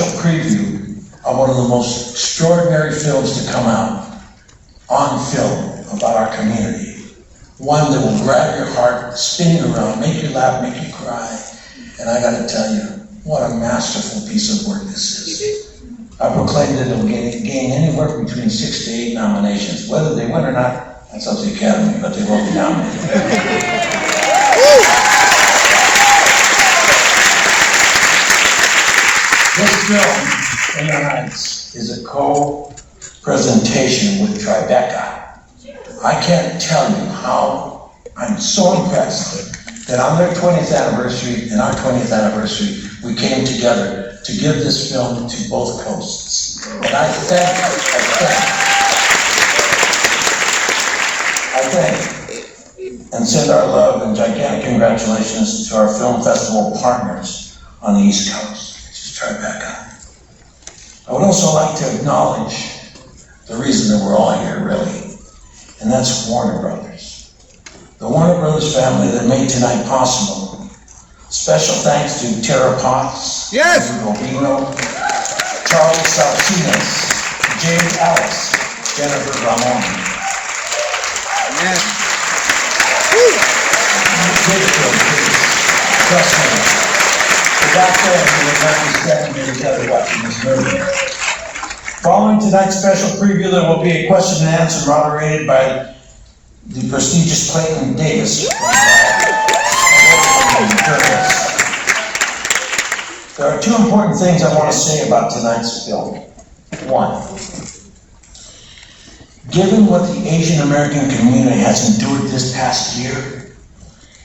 special preview of one of the most extraordinary films to come out on film about our community. One that will grab your heart, spin you around, make you laugh, make you cry. And I gotta tell you, what a masterful piece of work this is. I proclaim that it will gain anywhere between 6 to 8 nominations. Whether they win or not, that's up to the Academy, but they will be nominated. This film, In the Heights, is a co-presentation with Tribeca. I can't tell you how I'm so impressed that on their 20th anniversary and our 20th anniversary, we came together to give this film to both coasts. And I thank, and send our love and gigantic congratulations to our film festival partners on the East Coast, which is Tribeca. I would also like to acknowledge the reason that we're all here, really, and that's Warner Brothers. The Warner Brothers family that made tonight possible. Special thanks to Tara Potts, yes, Rubino, Charles Salcinas, James Alice, Jennifer Ramon. yes. Trust me, without them, we would not be standing here together watching this movie. Following tonight's special preview, there will be a question and answer moderated by the prestigious Clayton Davis. There are two important things I want to say about tonight's film. One, given what the Asian American community has endured this past year,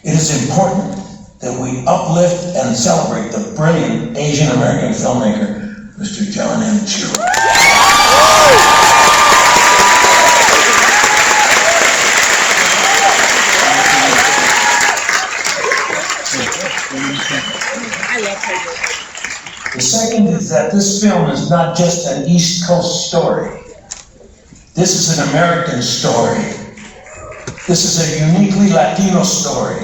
it is important that we uplift and celebrate the brilliant Asian American filmmaker, Mr. Jon M. The second is that this film is not just an East Coast story. This is an American story. This is a uniquely Latino story.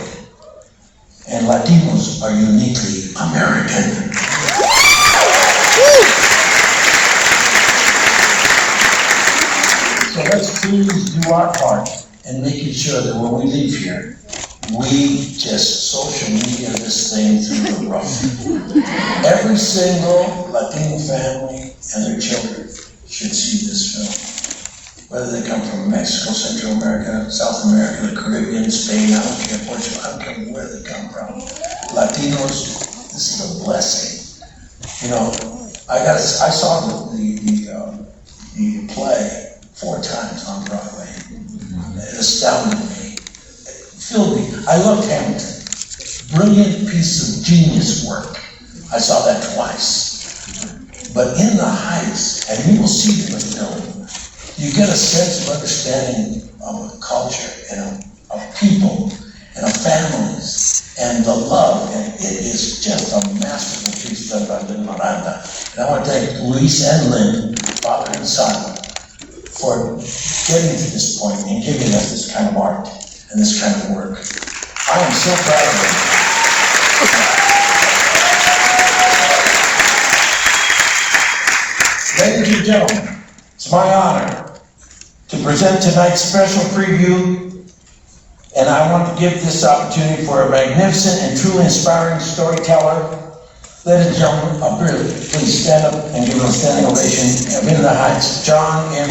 And Latinos are uniquely American. So let's please do our part in making sure that when we leave here, we just social media this thing through the roof. Every single Latino family and their children should see this film. Whether they come from Mexico, Central America, South America, the Caribbean, Spain, I don't care, Portugal, I don't care where they come from. Latinos, this is a blessing. You know, I saw the play 4 times on Broadway. It astounded me. Filled me. I loved Hamilton. Brilliant piece of genius work. I saw that twice. But In the Heights, and you will see it in the film, you get a sense of understanding of a culture and of people and of families and the love, and it is just a masterful piece done by Lin Miranda. And I want to thank Luis and Lin, father and son, for getting to this point and giving us this kind of art and this kind of work. I am so proud of them. Ladies and gentlemen, it's my honor to present tonight's special preview, and I want to give this opportunity for a magnificent and truly inspiring storyteller. Ladies and gentlemen, please stand up and give him a standing ovation of In the Heights, Jon M.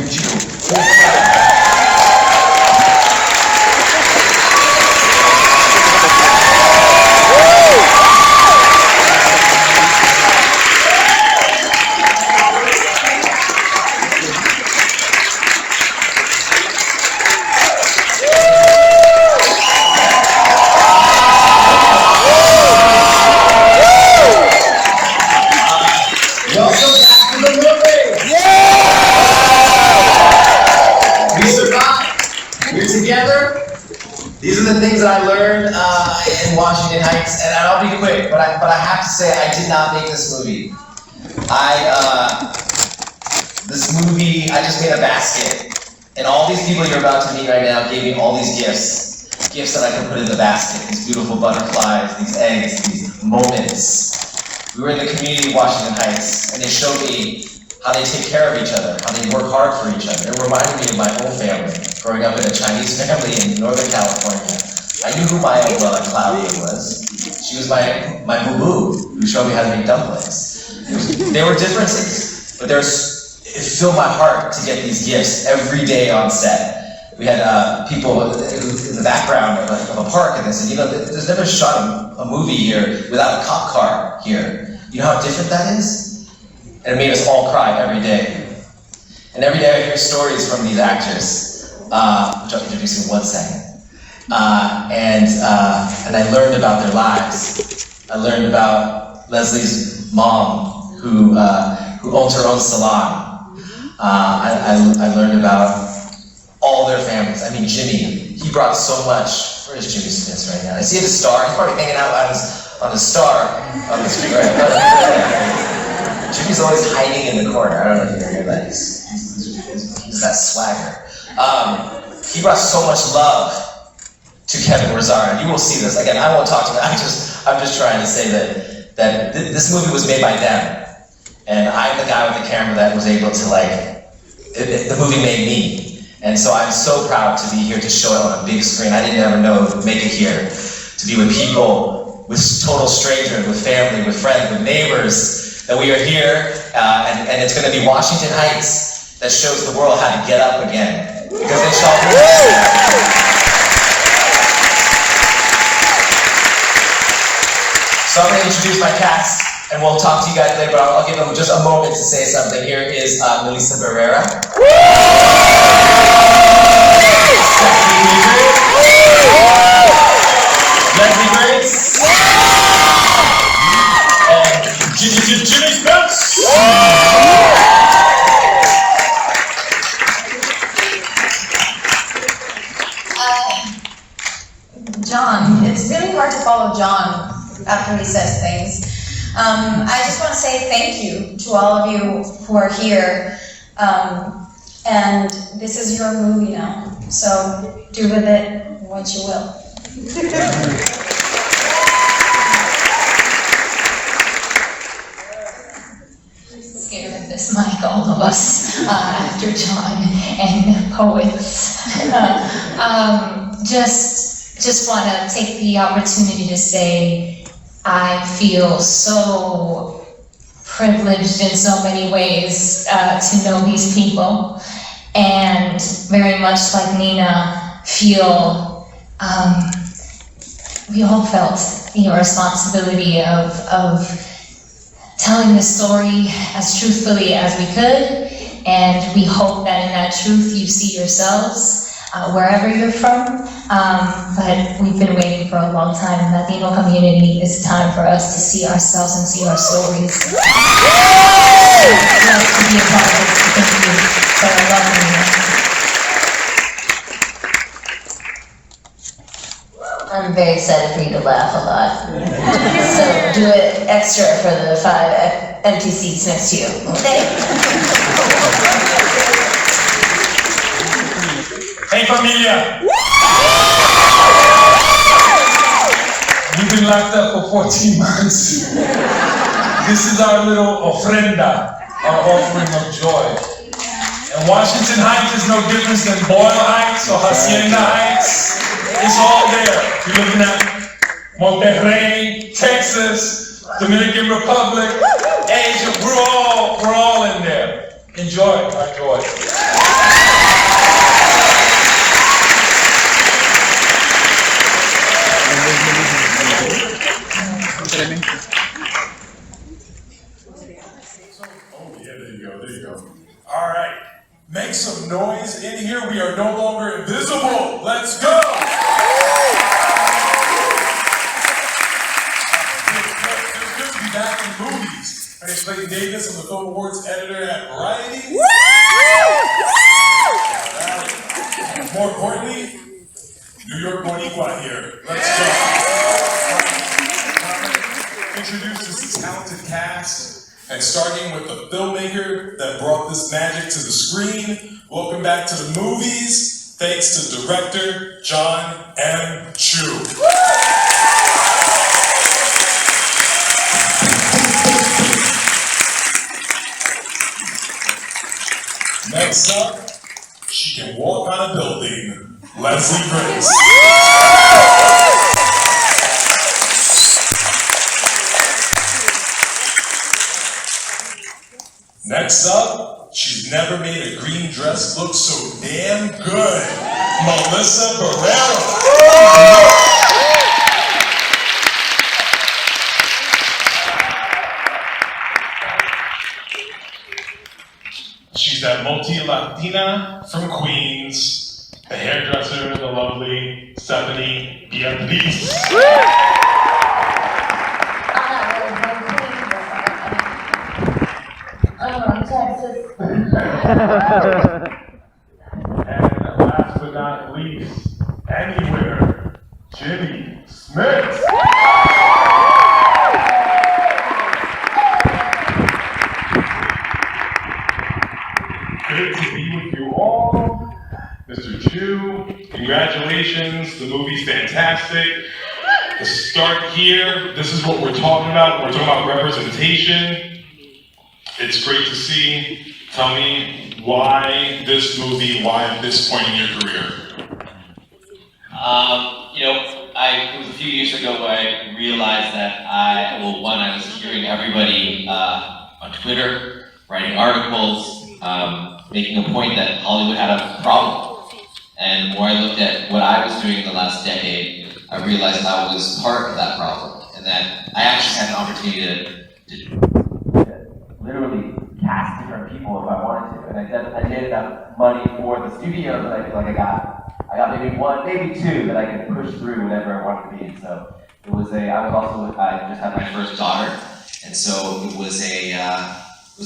These are the things that I learned in Washington Heights, and I'll be quick, but I have to say I did not make this movie. This movie, I just made a basket, and all these people you're about to meet right now gave me all these gifts that I could put in the basket, these beautiful butterflies, these eggs, these moments. We were in the community of Washington Heights, and they showed me how they take care of each other, how they work hard for each other. It reminded me of my own family, growing up in a Chinese family in Northern California. I knew who my abuela Claudia was. She was my boo-boo, who showed me how to make dumplings. There were differences, but it filled my heart to get these gifts every day on set. We had people in the background of a park, and they said, you know, there's never shot a movie here without a cop car here. You know how different that is? And it made us all cry every day. And every day I hear stories from these actors, which I'll introduce in 1 second. And I learned about their lives. I learned about Leslie's mom, who owns her own salon. I learned about all their families. I mean, Jimmy, he brought so much. Where is Jimmy Smits right now? I see the star. He's probably hanging out on the star on the street right now. Jimmy's always hiding in the corner. I don't know if you hear that. He's that swagger. He brought so much love to Kevin Rosara. You will see this. Again, I won't talk to them. I'm just trying to say that this movie was made by them. And I'm the guy with the camera that was able to, the movie made me. And so I'm so proud to be here to show it on a big screen. I didn't ever know it would make it here. To be with people, with total strangers, with family, with friends, with neighbors, that we are here. And it's going to be Washington Heights that shows the world how to get up again. Because they shall So I'm going to introduce my cast. And we'll talk to you guys later, but I'll give them just a moment to say something. Here is Melissa Barrera. Leslie Grace. And Jimmy Smits. Jon, it's really hard to follow Jon after he says things. I just want to say thank you to all of you who are here, and this is your movie now, so do with it what you will. Scared of this mic, all of us, after Jon and poets. Just want to take the opportunity to say I feel so privileged in so many ways to know these people, and very much like Nina, feel we all felt the responsibility of telling the story as truthfully as we could, and we hope that in that truth you see yourselves wherever you're from. But we've been waiting for a long time in the Latino community. It's time for us to see ourselves and see our stories. I'd love to be a part of it. Thank you for loving me. I'm very excited for you to laugh a lot. So do it extra for the 5 empty seats next to you. Okay? Hey familia! You've been locked up for 14 months. This is our little ofrenda, our offering of joy. And Washington Heights is no different than Boyle Heights or Hacienda Heights. It's all there. You're looking at Monterrey, Texas, Dominican Republic, Asia. We're all in there. Enjoy our joy. There you go. All right, make some noise in here. We are no longer invisible. Let's go. It's good to be back in movies. My name is Clayton Davis. I'm the Film Awards editor at Variety. More importantly, New York Boricua here. Let's go. Introduce this talented cast. And starting with the filmmaker that brought this magic to the screen, welcome back to the movies, thanks to director Jon M. Chu. Next up, she can walk on a building. Leslie Grace. Next up, she's never made a green dress look so damn good. Melissa Barrera. She's that multi-Latina from Queens, the hairdresser, the lovely Stephanie Beatriz. And last but not least, anywhere, Jimmy Smits. Good to be with you all. Mr. Chu, congratulations. The movie's fantastic. To start here, this is what we're talking about. We're talking about representation. It great to see. Tell me why this movie, why at this point in your career? It was a few years ago where I realized that I was hearing everybody on Twitter, writing articles, making a point that Hollywood had a problem. And the more I looked at what I was doing in the last decade, I realized I was part of that problem. And that I actually had an opportunity to literally cast different people if I wanted to. And I did enough money for the studio that I feel like I got maybe one, maybe two that I could push through whatever I wanted to be. And so I just had my first daughter. And so it was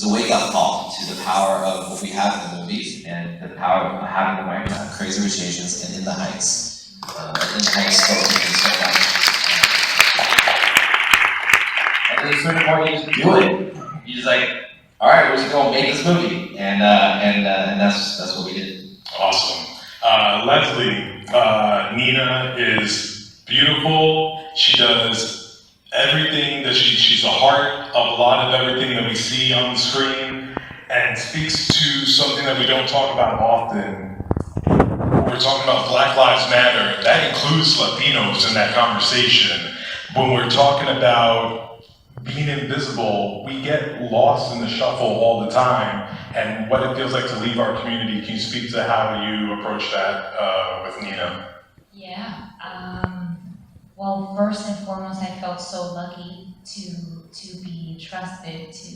a wake-up call to the power of what we have in the movies and the power of having them right Crazy Rich Asians and In the Heights. In the Heights spoke to me so much. And there's a certain point you just do it. You just like, all right, we're just going to make this movie, and that's what we did. Awesome. Leslie, Nina is beautiful. She does everything that she's the heart of a lot of everything that we see on the screen, and speaks to something that we don't talk about often. We're talking about Black Lives Matter. That includes Latinos in that conversation. When we're talking about being invisible, we get lost in the shuffle all the time, and what it feels like to leave our community. Can you speak to how you approach that with Nina? Yeah. Well, first and foremost, I felt so lucky to be trusted to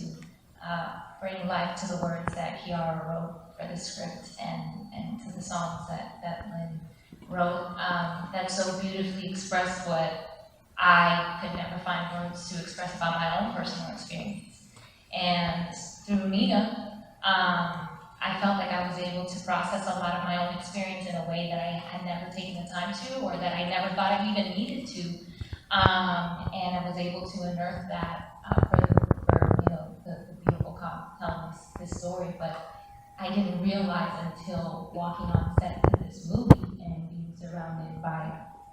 bring life to the words that Kiara wrote for the script and to the songs that Lynn wrote that so beautifully expressed what I could never find words to express about my own personal experience. And through Nina, I felt like I was able to process a lot of my own experience in a way that I had never taken the time to, or that I never thought I even needed to. And I was able to unearth that for the beautiful telling this story. But I didn't realize until walking on set for this movie and being surrounded by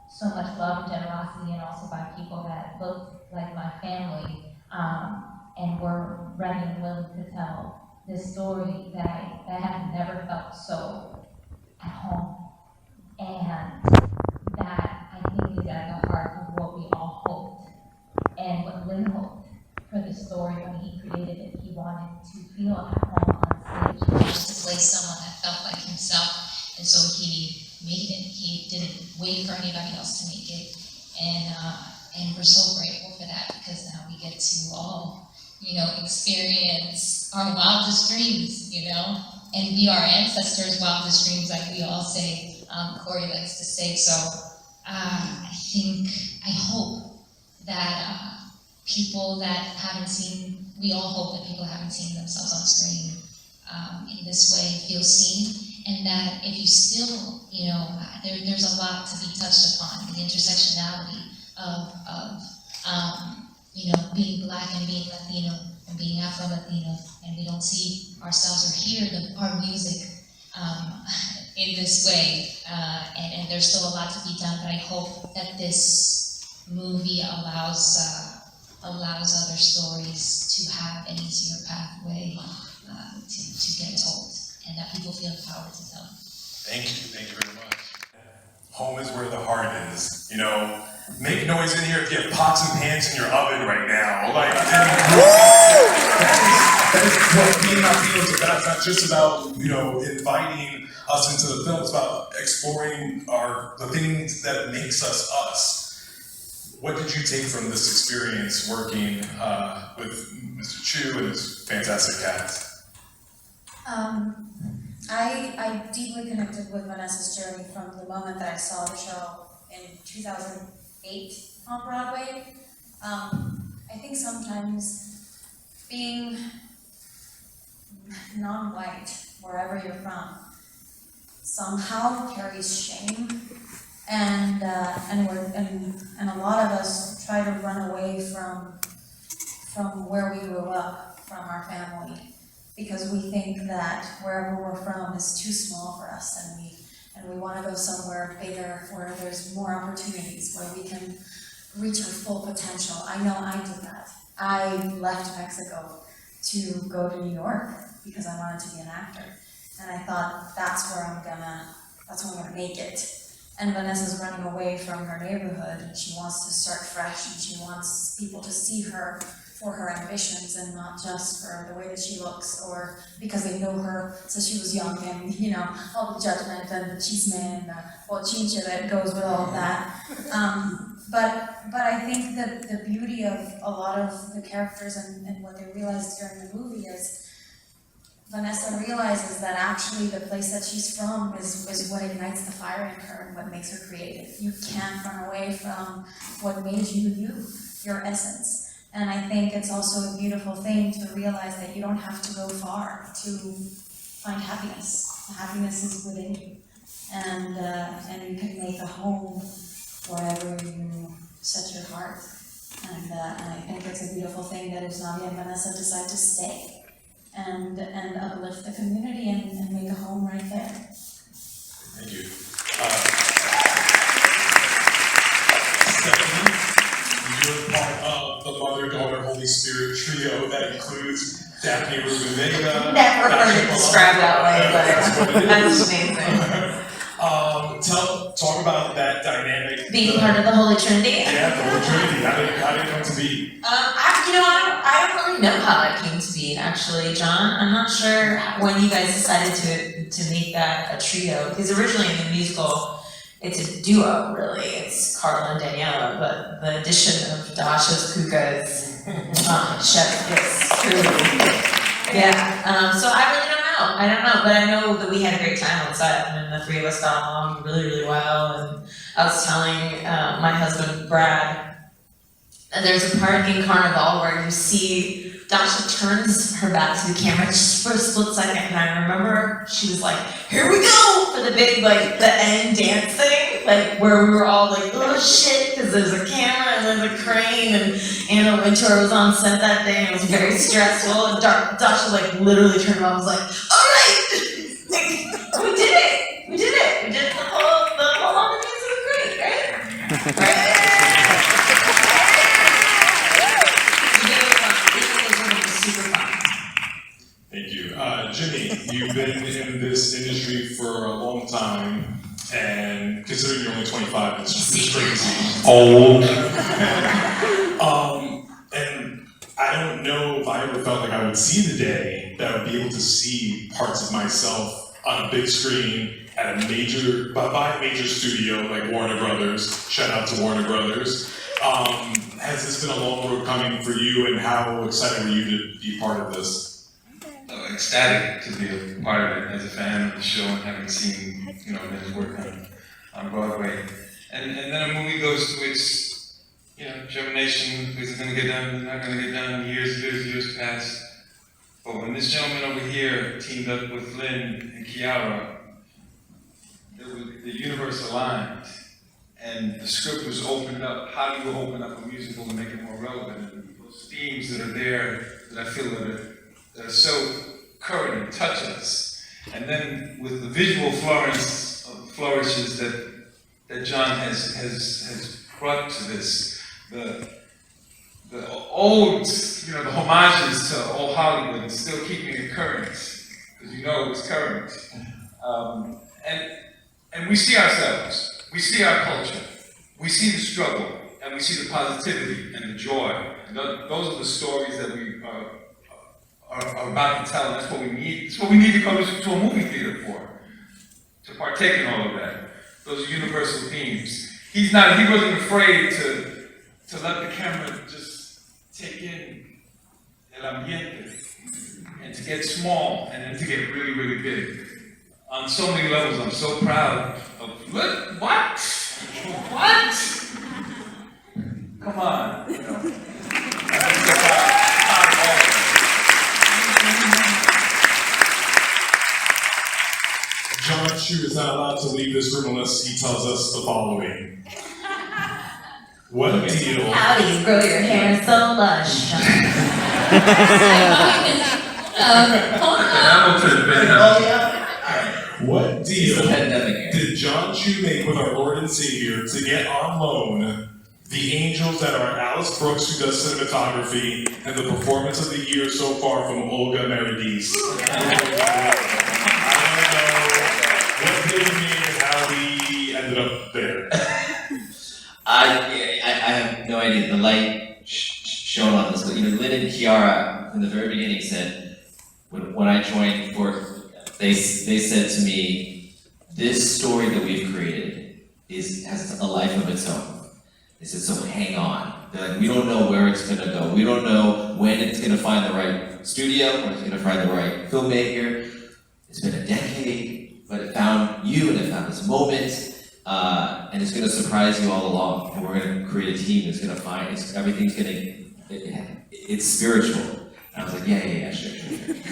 so much love and generosity, and also by people that looked like my family, and were ready and willing to tell this story, that I have never felt so at home. And that I think is at the heart of what we all hoped, and what Lynn hoped for the story when he created it. He wanted to feel at home on stage. He wanted to play someone that felt like himself, and so he made it. He didn't wait for anybody else to make it, and we're so grateful for that, because now we get to all, experience our wildest dreams, and be our ancestors' wildest dreams, like we all say. Corey likes to say. So I hope that people that haven't seen, we all hope that people haven't seen themselves on screen in this way feel seen, and that if you still, there's a lot to be touched upon, the intersectionality of being Black and being Latino and being Afro-Latino, and we don't see ourselves or hear our music in this way, and there's still a lot to be done, but I hope that this movie allows other stories to have an easier pathway to get told, and that will feel empowered to tell. Thank you very much. Home is where the heart is, you know. Make noise in here if you have pots and pans in your oven right now. Like, that is what being Latino is about. It's not just about, you know, inviting us into the film. It's about exploring the things that makes us us. What did you take from this experience working with Mr. Chu and his fantastic cast? I deeply connected with Vanessa's journey from the moment that I saw the show in 2008 on Broadway. I think sometimes being non-white, wherever you're from, somehow carries shame, and a lot of us try to run away from where we grew up, from our family, because we think that wherever we're from is too small for us, and we want to go somewhere bigger where there's more opportunities, where we can reach our full potential. I know I did that. I left Mexico to go to New York because I wanted to be an actor, and I thought that's where I'm gonna make it. And Vanessa's running away from her neighborhood, and she wants to start fresh, and she wants people to see her for her ambitions and not just for the way that she looks, or because they know her since she was young, and you know, all the judgment and the chisme and the bochinche that goes with all of that. But I think that the beauty of a lot of the characters and what they realized during the movie is Vanessa realizes that actually the place that she's from is what ignites the fire in her and what makes her creative. You can't run away from what made you you, your essence. And I think it's also a beautiful thing to realize that you don't have to go far to find happiness. Happiness is within you. And you can make a home wherever you set your heart. And I think it's a beautiful thing that Nadia and Vanessa decide to stay and uplift the community and make a home right there. Thank you. Stephanie, you're part of the Mother, Daughter, Holy Spirit trio that includes Daphne Rubin Vega. Never heard it described that way, but that's amazing. Talk about that dynamic. Being part of the Holy Trinity. Yeah, the Holy Trinity. How did it come to be? I don't really know how that came to be, actually, John. I'm not sure when you guys decided to make that a trio, because originally in the musical, it's a duo, really. It's Carla and Daniela, but the addition of Dasha's Kuka's chef is truly, yeah. So I really don't know. I don't know, but I know that we had a great time on set, and the three of us got along really, really well. And I was telling my husband, Brad, and there's a part in Carnival where you see Dasha turns her back to the camera just for a split second, and I remember she was like, "Here we go!" for the big, like, the end dance thing, like, where we were all like, "Oh shit," because there's a camera and there's a crane, and Anna Wintour was on set that day, and it was very stressful, and Dasha, like, literally turned around and was like, "All right!" Like, we did it! We did it! We did the whole long dance. It was great, right? Right? Thank you. Jimmy, you've been in this industry for a long time, and considering you're only 25, it's crazy. Old. And I don't know if I ever felt like I would see the day that I would be able to see parts of myself on a big screen at a major, by a major studio like Warner Brothers. Shout out to Warner Brothers. Has this been a long road coming for you, and how excited were you to be part of this? Ecstatic to be a part of it as a fan of the show and having seen, Ben's work on Broadway. And then a movie goes to its, germination. Is it going to get done? Is it not going to get done? Years pass. But when this gentleman over here teamed up with Lynn and Kiara, the universe aligned, and the script was opened up. How do you open up a musical to make it more relevant? And those themes that are there that I feel that are so current and touch us. And then with the visual flourishes that Jon has brought to this, the old, the homages to old Hollywood, and still keeping it current. because you know it's current. And we see ourselves, we see our culture, we see the struggle, and we see the positivity and the joy. And those are the stories that we are about to tell, and that's what we need. It's what we need to go to a movie theater for, to partake in all of that. Those are universal themes. He wasn't afraid to let the camera just take in el ambiente, and to get small, and then to get really, really big. On so many levels, I'm so proud of, what? Come on, you know. I'm so proud of all. Jon Chu is not allowed to leave this room unless he tells us the following. What deal? How do you grow your hair so lush? What deal did Jon Chu make with our Lord and Savior to get on loan the angels that are Alice Brooks, who does cinematography, and the performance of the year so far from Olga Meredith? What did we mean and how we ended up there? I have no idea. The light shone on this, but Lynn and Kiara from the very beginning said, when I joined Fourth, they said to me, this story that we've created has a life of its own. They said, so hang on. They're like, we don't know where it's gonna go. We don't know when it's gonna find the right studio, when it's gonna find the right filmmaker. It's been a decade, but it found you and it found this moment. And it's gonna surprise you all along. And we're gonna create a team that's gonna find, it's spiritual. And I was like, yeah, sure.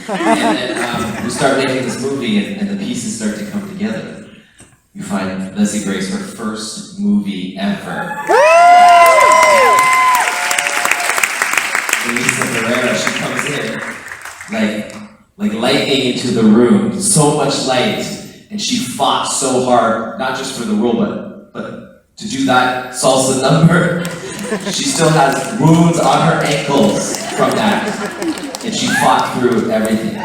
And then we start making this movie and the pieces start to come together. You find Leslie Grace, her first movie ever. Barrera, she comes in like lightning into the room, so much light, and she fought so hard, not just for the role, but to do that salsa number. She still has wounds on her ankles from that, and she fought through everything.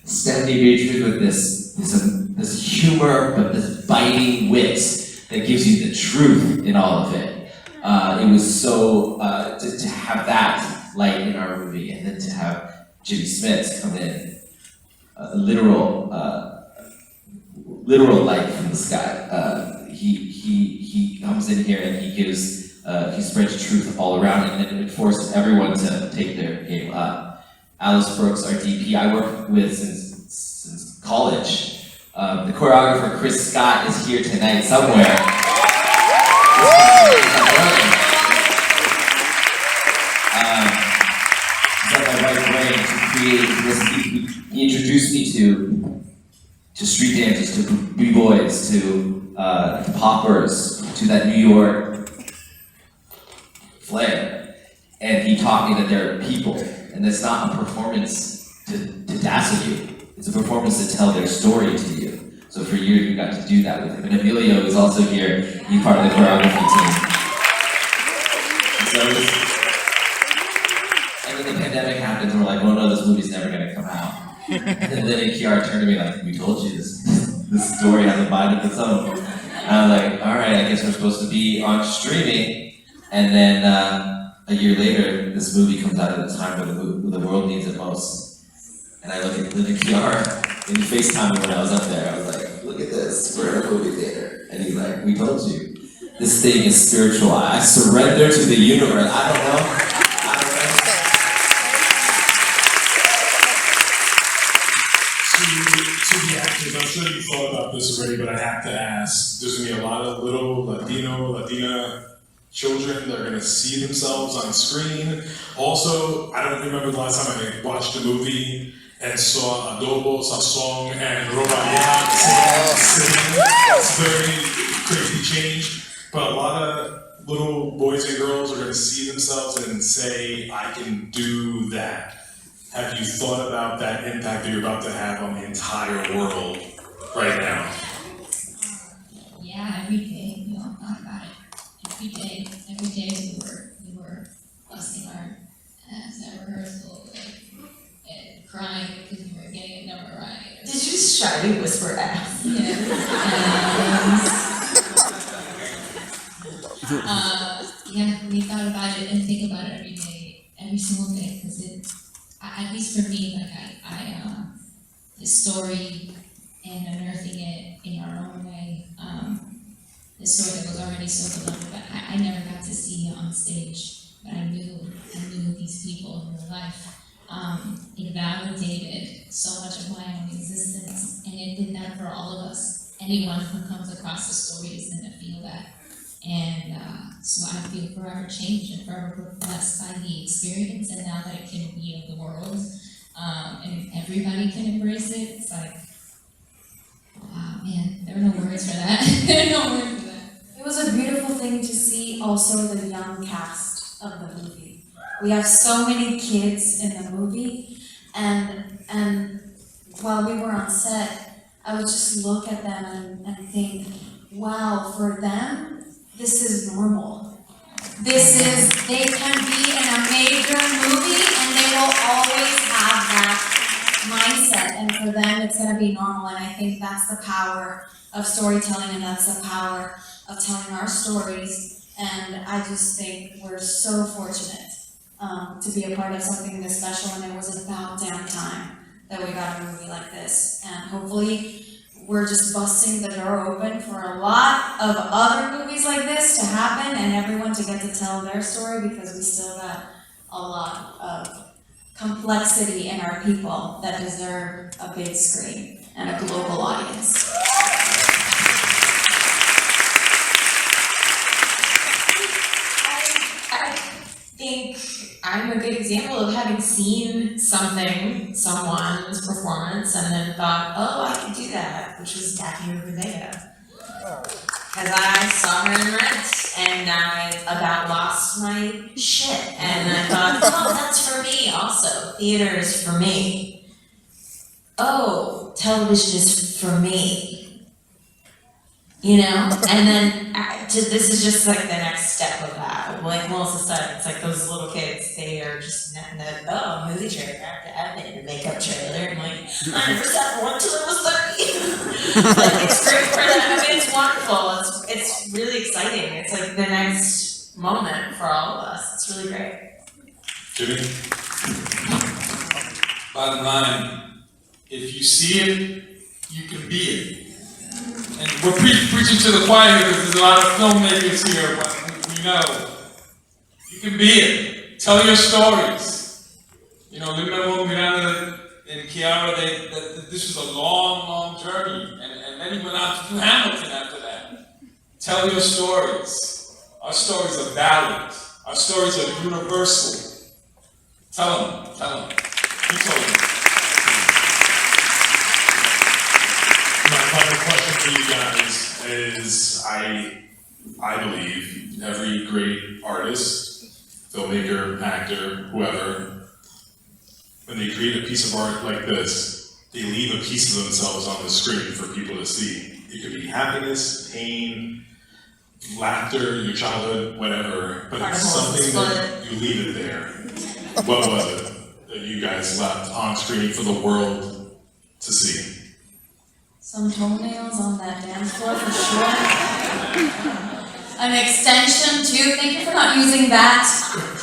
Stephanie Beatriz with this humor, but this biting wit that gives you the truth in all of it. It was so, to have that light in our movie, and then to have Jimmy Smits come in, literal light from the sky. He comes in here and he spreads truth all around, and then it forces everyone to take their game up. Alice Brooks, our DP, I worked with since college. The choreographer, Chris Scott, is here tonight somewhere. He's on my right brain to create this. He introduced me to street dancers, to b-boys, to poppers, to that New York flair. And he taught me that there are people, and it's not a performance to dazzle you. It's a performance to tell their story to you. So for years we got to do that with him. And Emilio is also here. He's part of the choreography team. And then the pandemic happens and we're like, oh no, this movie's never gonna come out. And then Lynn and Kiara turned to me like, we told you this story has a mind of its own. And I was like, all right, I guess we're supposed to be on streaming. And then a year later, this movie comes out at a time where the world needs it most. And I look at Lynn and Kiara, and he FaceTimed me when I was up there. I was like, look at this, we're in a movie theater. And he's like, we told you. This thing is spiritual. I surrender to the universe. I don't know. To the actors, I'm sure you thought about this already, but I have to ask. There's gonna be a lot of little Latina children that are gonna see themselves on screen. Also, I don't remember the last time I watched a movie and saw Adobo, Sazón, and Robalia singing. It's very crazy change, but a lot of little boys and girls are gonna see themselves and say, I can do that. Have you thought about that impact that you're about to have on the entire world right now? Yeah, every day we all thought about it. Every day we were busting our ass at rehearsal, like crying because you were getting a number right. Did you just shyly whisper ass? Yeah. Yeah, we thought about it and think about it every day, every single day, because at least for me, like the story and unearthing it in our own way, the story that was already so beloved, but I never got to see it on stage, but I knew these people in real life. It validated so much of my own existence, and it did that for all of us. Anyone who comes across the story is going to feel that. And so I feel forever changed and forever blessed by the experience, and now that it can be of the world, and everybody can embrace it, it's like, wow, man, there are no words for that. There are no words for that. It was a beautiful thing to see also the young cast of the movie. We have so many kids in the movie, and while we were on set, I would just look at them and think, wow, for them, this is normal. They can be in a major movie and they will always have that mindset, and for them it's going to be normal, and I think that's the power of storytelling, and that's the power of telling our stories, and I just think we're so fortunate to be a part of something this special, and it was about damn time that we got a movie like this, and hopefully we're just busting the door open for a lot of other movies like this to happen and everyone to get to tell their story, because we still got a lot of complexity in our people that deserve a big screen and a global audience. I think I'm a good example of having seen someone's performance, and then thought, oh, I can do that, which was Daphne Rubinstein. Because I saw her in Rent, and I about lost my shit, and I thought, oh, that's for me also. Theater is for me. Oh, television is for me. You know, and then this is just like the next step of that. Like Melissa said, it's like those little kids, they are just movie trailer, I have to add it, a makeup trailer. I'm like, I never sat for one till I was 30. Like, it's great for them. I mean, it's wonderful. It's really exciting. It's like the next moment for all of us. It's really great. Jimmy? Bottom line, if you see it, you can be it. And we're preaching to the choir because there's a lot of filmmakers here, but we know you can be it. Tell your stories. You know, lin-manuel, Miranda, and Kiara, this was a long, long journey, and then he went out to do Hamilton after that. Tell your stories. Our stories are valid. Our stories are universal. Tell them. You told them. My final question for you guys is, I believe every great artist, filmmaker, actor, whoever, when they create a piece of art like this, they leave a piece of themselves on the screen for people to see. It could be happiness, pain, laughter, your childhood, whatever, but it's something that you leave it there. What was it that you guys left on screen for the world to see? Some toenails on that dance floor for sure. An extension too. Thank you for not using that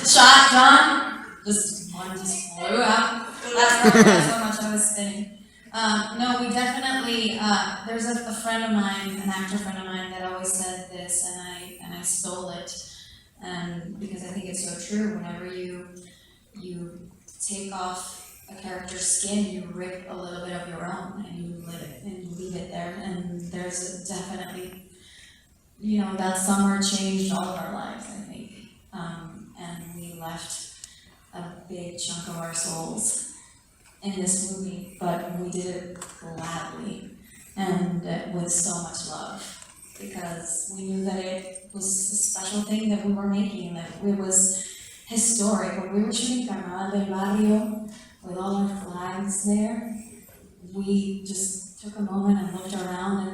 shot, John. This one just flew out. That's how much I was spinning. No, we definitely. There's a friend of mine, an actor friend of mine, that always said this, and I stole it, and because I think it's so true. Whenever you take off a character's skin, you rip a little bit of your own, and you live it, and you leave it there. And there's definitely, that summer changed all of our lives, I think. And we left a big chunk of our souls in this movie, but we did it gladly and with so much love, because we knew that it was a special thing that we were making, that it was historic. When we were shooting Carnaval del Barrio, with all our flags there, we just took a moment and looked around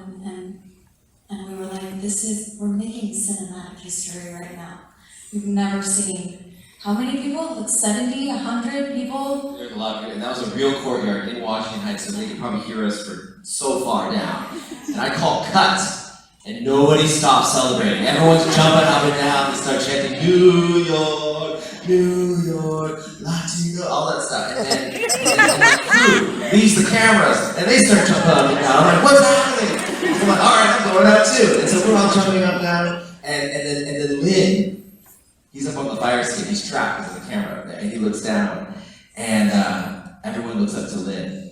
and we were like, we're making cinematic history right now. We've never seen, how many people? Like 70, 100 people love you. And that was a real courtyard in Washington Heights, so they could probably hear us for so far down. And I called cut, and nobody stopped celebrating. Everyone's jumping up and down, they start chanting, New York, Latino, all that stuff. And then the crew leaves the cameras, and they start jumping up and down. I'm like, what's happening? I'm like, all right, I'm going out too. And so we're all jumping up and down, and then Lynn, he's up on the fire escape, he's trapped with the camera up there, and he looks down, and everyone looks up to Lynn,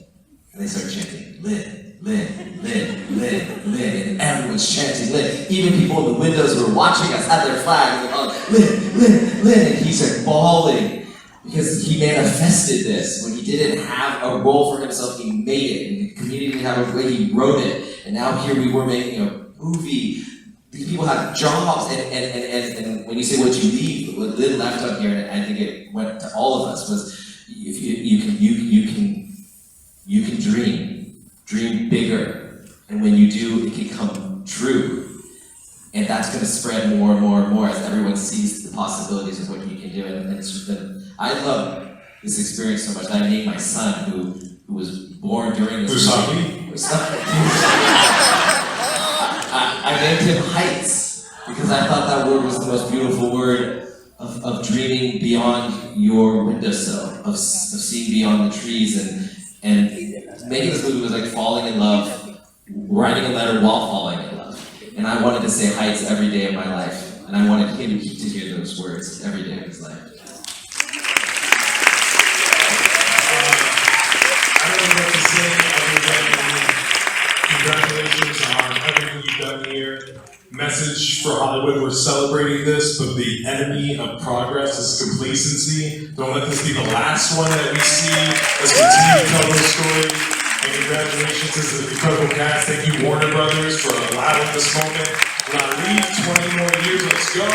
and they start chanting, Lynn, Lynn, Lynn, Lynn, Lynn, and everyone's chanting Lynn. Even people in the windows who were watching us had their flag, and they're like, Lynn, Lynn, Lynn, and he's like bawling, because he manifested this. When he didn't have a role for himself, he made it, and the community didn't have a way, he wrote it, and now here we were making a movie. These people have jobs, and when you say what you leave, what Lynn left up here, and I think it went to all of us, was if you can dream bigger, and when you do, it can come true, and that's going to spread more and more and more as everyone sees the possibilities of what you can do, and I love this experience so much that I named my son, who was born during this. I named him Heights, because I thought that word was the most beautiful word of dreaming beyond your windowsill, of seeing beyond the trees, and making this movie was like falling in love, writing a letter while falling in love. And I wanted to say Heights every day of my life, and I wanted him to hear those words every day of his life. I don't know what to say other than congratulations on everything you've done here. Message for Hollywood, we're celebrating this, but the enemy of progress is complacency. Don't let this be the last one that we see. Let's continue to tell those stories. And congratulations to the incredible cast. Thank you, Warner Brothers, for allowing this moment. LALIFF, 20 more years, let's go.